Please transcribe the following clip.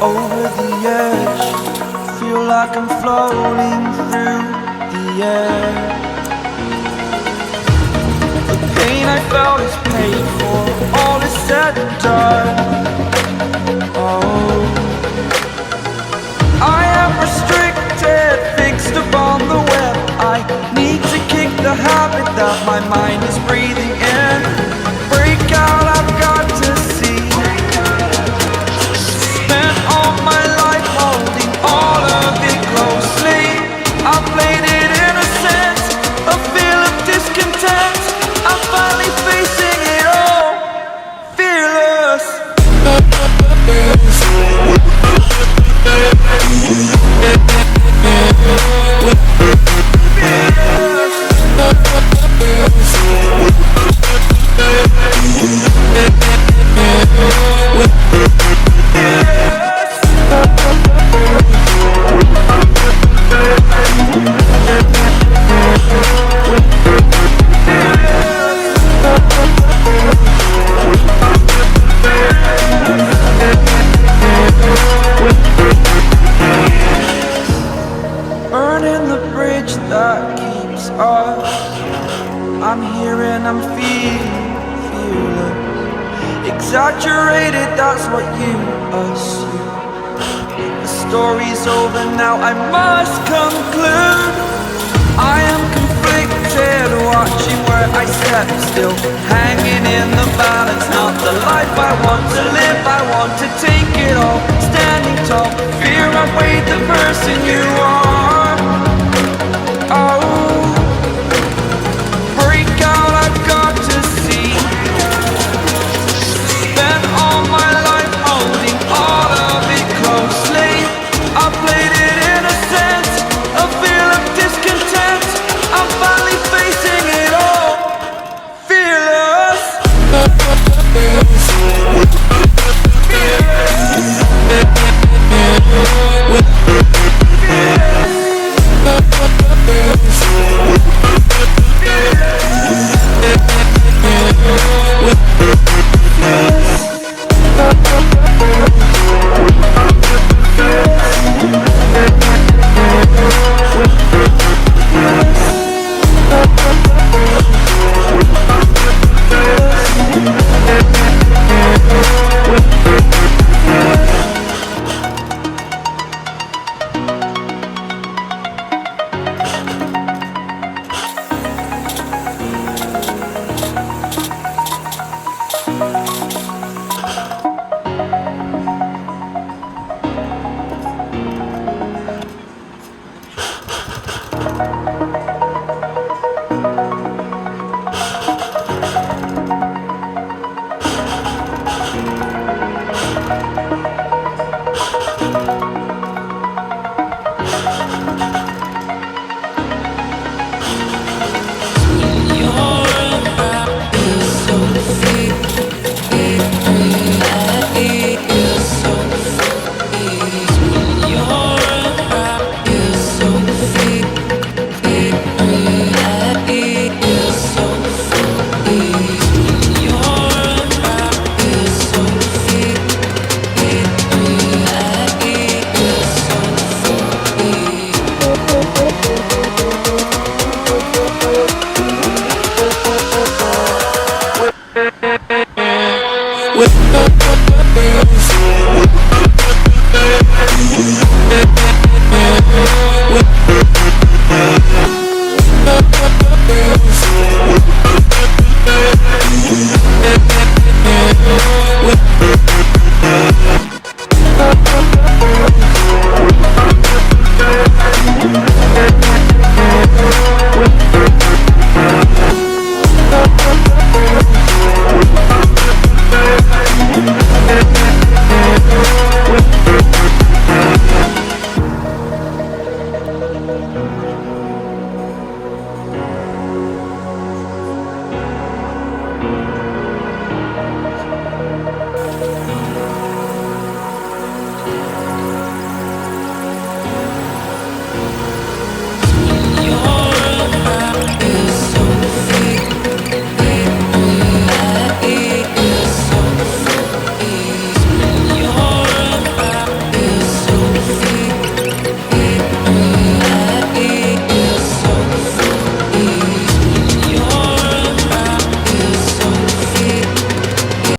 Over the edge, feel like I'm floating through the air. The pain I felt is paid for, all is said and done. Oh, I am restricted, fixed upon the web. I need to kick the habit that my mind is breathing in. Break out, I've got to see. Spent all my life holding all of it closely. I played it innocent, a feel of discontent. I'm finally facing it all, fearless. Burning the bridge that keeps us. I'm here and I'm feeling exaggerated, that's what you assume. The story's over now, I must conclude. I am